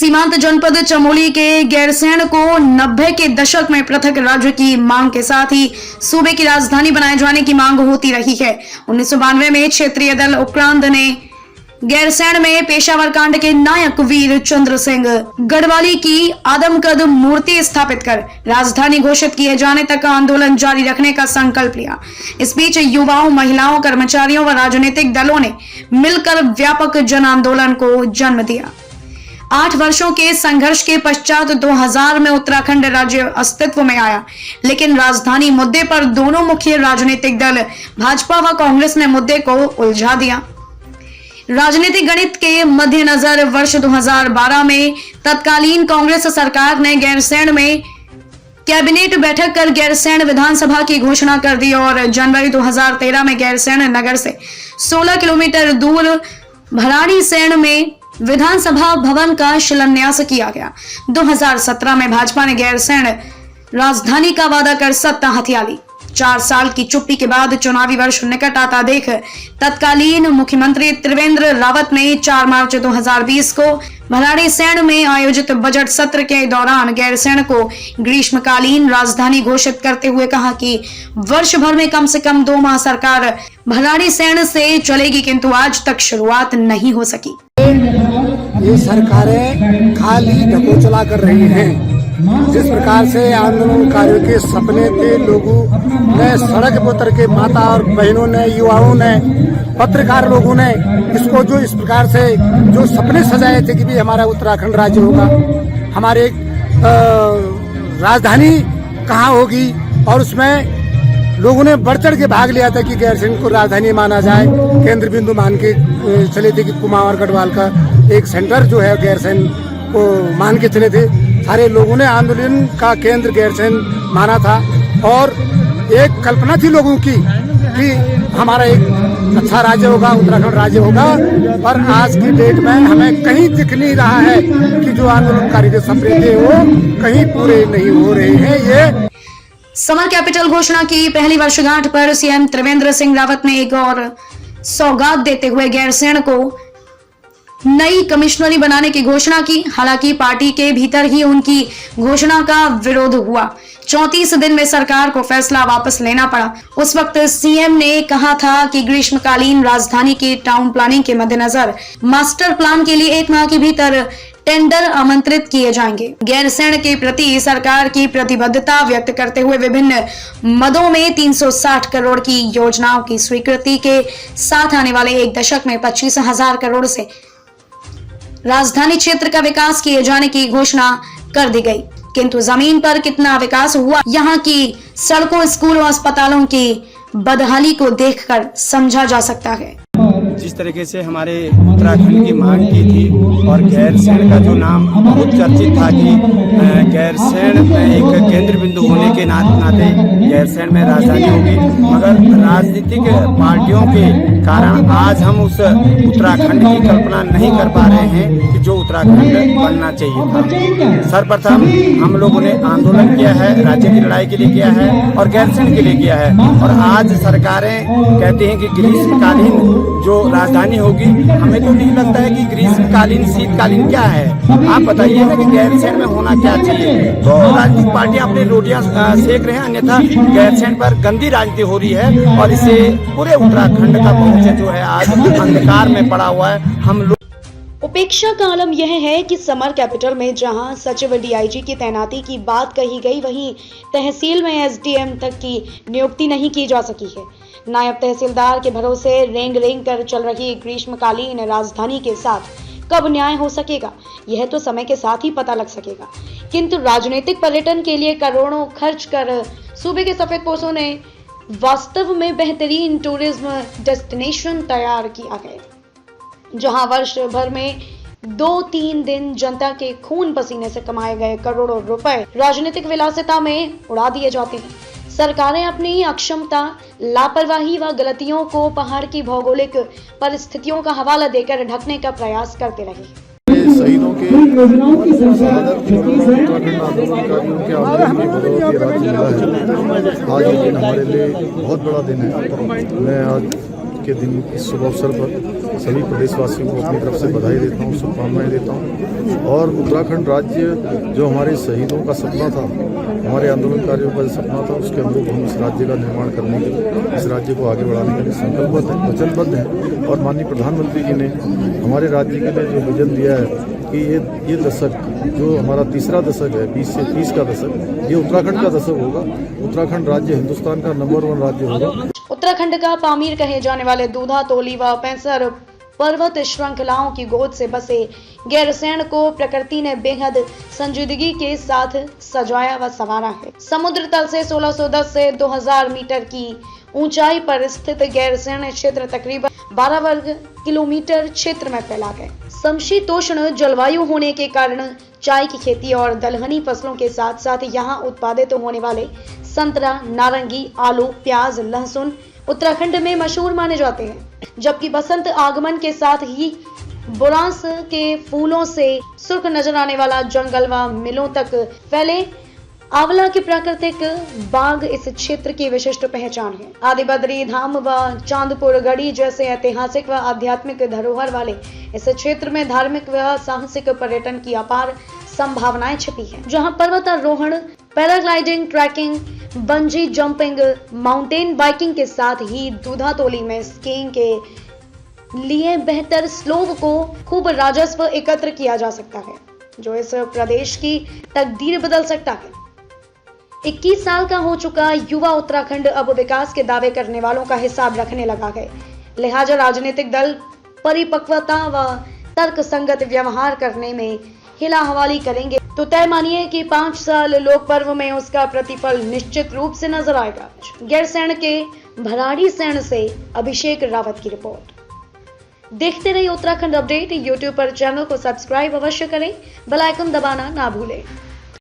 सीमांत जनपद चमोली के गैरसैंण को 90 के दशक में पृथक राज्य की मांग के साथ ही सूबे की राजधानी बनाए जाने की मांग होती रही है। 1992 में क्षेत्रीय दल उपक्रांत ने गैरसैंण में पेशावर कांड के नायक वीर चंद्र सिंह गढ़वाली की आदमकद मूर्ति स्थापित कर राजधानी घोषित किए जाने तक आंदोलन जारी रखने का संकल्प लिया। इस बीच युवाओं, महिलाओं, कर्मचारियों व राजनीतिक दलों ने मिलकर व्यापक जन आंदोलन को जन्म दिया। 8 वर्षों के संघर्ष के पश्चात 2000 में उत्तराखंड राज्य अस्तित्व में आया, लेकिन राजधानी मुद्दे पर दोनों मुख्य राजनीतिक दल भाजपा व कांग्रेस ने मुद्दे को उलझा दिया। राजनीतिक गणित के मद्देनजर वर्ष 2012 में तत्कालीन कांग्रेस सरकार ने गैरसैंण में कैबिनेट बैठक कर गैरसैंण विधानसभा की घोषणा कर दी और जनवरी 2013 में गैरसैंण नगर से 16 किलोमीटर दूर भराड़ीसैंण में विधानसभा भवन का शिलान्यास किया गया। 2017 में भाजपा ने गैरसैंण राजधानी का वादा कर सत्ता हथिया ली। 4 साल की चुप्पी के बाद चुनावी वर्ष निकट आता देख तत्कालीन मुख्यमंत्री त्रिवेंद्र रावत ने 4 मार्च 2020 को भराड़ीसैंण में आयोजित बजट सत्र के दौरान गैरसैंण को ग्रीष्मकालीन राजधानी घोषित करते हुए कहा कि वर्ष भर में कम से कम 2 माह सरकार भराड़ीसैंण से चलेगी, किंतु आज तक शुरुआत नहीं हो सकी। ये सरकारें खाली ढकोसला कर रही हैं। जिस प्रकार से आंदोलनकारियों के सपने थे, लोगों ने सड़क पर उतर के, माता और बहनों ने, युवाओं ने, पत्रकार लोगों ने इसको जो इस प्रकार से जो सपने सजाए थे कि भी हमारा उत्तराखंड राज्य होगा, हमारे राजधानी कहाँ होगी, और उसमें लोगों ने बढ़ चढ़ के भाग लिया था कि गैरसैंण को राजधानी माना जाए। केंद्र बिंदु मान के चले थे कि कुमाऊं गढ़वाल का एक सेंटर जो है गैरसैंण को मान के चले थे। सारे लोगों ने आंदोलन का केंद्र गैरसैंण माना था और एक कल्पना थी लोगों की कि हमारा एक अच्छा राज्य होगा, उत्तराखंड राज्य होगा। पर आज की डेट में हमें कहीं दिख नहीं रहा है कि जो आंदोलनकारी के सपने थे वो कहीं पूरे नहीं हो रहे हैं। ये समर कैपिटल घोषणा की पहली वर्षगांठ पर सीएम त्रिवेंद्र सिंह रावत ने एक और सौगात देते हुए गैरसैंण को नई कमिश्नरी बनाने की घोषणा की। हालांकि पार्टी के भीतर ही उनकी घोषणा का विरोध हुआ। 34 दिन में सरकार को फैसला वापस लेना पड़ा। उस वक्त सीएम ने कहा था कि ग्रीष्मकालीन राजधानी की टाउन प्लानिंग के मद्देनजर मास्टर प्लान के लिए 1 माह के भीतर टेंडर आमंत्रित किए जाएंगे। गैरसैंण के प्रति सरकार की प्रतिबद्धता व्यक्त करते हुए विभिन्न मदों में 360 करोड़ की योजनाओं की स्वीकृति के साथ आने वाले 1 दशक में 25,000 करोड़ से राजधानी क्षेत्र का विकास किए जाने की घोषणा कर दी गई। किंतु जमीन पर कितना विकास हुआ, यहाँ की सड़कों, स्कूलों, अस्पतालों की बदहाली को देखकर समझा जा सकता है। जिस तरीके से हमारे उत्तराखंड की मांग की थी और गैरसैंण का जो नाम बहुत चर्चित था कि गैरसैंण में एक केंद्र बिंदु होने के नाते गैरसैंण में राजधानी होगी, मगर राजनीतिक पार्टियों के कारण आज हम उस उत्तराखंड की कल्पना नहीं कर पा रहे हैं कि जो उत्तराखंड बनना चाहिए था। सर्वप्रथम हम लोगों ने आंदोलन किया है, राज्य की लड़ाई के लिए किया है और गैरसैंण के लिए किया है, और आज सरकारें कहती हैं कि ग्रीष्मकालीन जो राजधानी होगी। हमें तो नहीं लगता है कि ग्रीष्मकालीन शीतकालीन क्या है। आप बताइए ना कि गैरसैंण में होना क्या चाहिए। तो राजनीतिक पार्टियां अपनी रोटियां सेक रहे हैं, अन्यथा गैरसैंण पर गंदी राजनीति हो रही है और इससे पूरे उत्तराखंड का पहुंच जो है आज अंधकार में पड़ा हुआ है। हम लोग उपेक्षा का आलम यह है कि समर कैपिटल में जहां सचिव डीआईजी की तैनाती की बात कही गई, वहीं तहसील में एसडीएम तक की नियुक्ति नहीं की जा सकी है। नायब तहसीलदार के भरोसे रेंग कर चल रही ग्रीष्मकालीन राजधानी के साथ कब न्याय हो सकेगा, यह तो समय के साथ ही पता लग सकेगा। किंतु राजनीतिक पर्यटन के लिए करोड़ों खर्च कर सूबे के सफेद पोशों ने वास्तव में बेहतरीन टूरिज्म डेस्टिनेशन तैयार किया है, जहां वर्ष भर में 2-3 दिन जनता के खून पसीने से कमाए गए करोड़ों रुपए राजनीतिक विलासिता में उड़ा दिए जाते हैं। सरकारें अपनी अक्षमता, लापरवाही व गलतियों को पहाड़ की भौगोलिक परिस्थितियों का हवाला देकर ढकने का प्रयास करते रहे। शहीदों के उत्तराखंड आंदोलनकारियों के आंदोलन की आज ये दिन हमारे लिए बहुत बड़ा दिन है। मैं आज के दिन इस शुभ अवसर पर सभी प्रदेशवासियों को अपनी तरफ से बधाई देता हूँ, शुभकामनाएं देता हूँ। और उत्तराखंड राज्य जो हमारे शहीदों का सपना था, हमारे आंदोलनकारियों का सपना था, उसके अनुरूप हम इस राज्य का निर्माण करने के लिए, इस राज्य को आगे बढ़ाने के लिए संकल्पबद्ध हैं, वचनबद्ध हैं। और माननीय प्रधानमंत्री जी ने हमारे राज्य के लिए जो विजन दिया है कि ये दशक जो हमारा तीसरा दशक है, 20 से 30 का दशक, ये उत्तराखंड का दशक होगा। उत्तराखंड राज्य हिंदुस्तान का नंबर 1 राज्य होगा। उत्तराखंड का पामीर कहे जाने वाले दूधा, तोली व पेंसर पर्वत श्रृंखलाओं की गोद से बसे गैरसैंण को प्रकृति ने बेहद संजीदगी के साथ सजाया व संवारा है। समुद्र तल से 1610 से 2000 मीटर की ऊंचाई पर स्थित गैरसैंण क्षेत्र तकरीबन 12 वर्ग किलोमीटर क्षेत्र में फैला है। समशीतोष्ण जलवायु होने के कारण चाय की खेती और दलहनी फसलों के साथ साथ यहाँ उत्पादित होने वाले संतरा, नारंगी, आलू, प्याज, लहसुन उत्तराखंड में मशहूर माने जाते हैं। जबकि बसंत आगमन के साथ ही बुरांस के फूलों से सुर्ख नजर आने वाला जंगल व मिलों तक फैले आंवला के प्राकृतिक बाग इस क्षेत्र की विशिष्ट पहचान है। आदिबद्री धाम व चांदपुर गढ़ी जैसे ऐतिहासिक व आध्यात्मिक धरोहर वाले इस क्षेत्र में धार्मिक व साहसिक पर्यटन की अपार संभावनाएं छिपी हैं, जहां पर्वतारोहण, paragliding, trekking, bungee jumping, mountain biking के साथ ही दूधातोली में स्कीइंग के लिए बेहतर स्लोप को खूब राजस्व एकत्र किया जा सकता है, जो इस प्रदेश की तकदीर बदल सकता है। 21 साल का हो चुका युवा उत्तराखंड अब विकास के दावे करने वालों का हिसाब रखने लगा है। लिहाजा राजनीतिक दल परिपक्वता व तर्क संगत व्यवहार करने में हिला हवाली करेंगे तो तय मानिए कि 5 साल लोक पर्व में उसका प्रतिफल निश्चित रूप से नजर आएगा। गैरसैंण के भराड़ीसैंण से अभिषेक रावत की रिपोर्ट। देखते रहिए उत्तराखंड अपडेट। यूट्यूब पर चैनल को सब्सक्राइब अवश्य करें, बेल आइकन दबाना ना भूलें।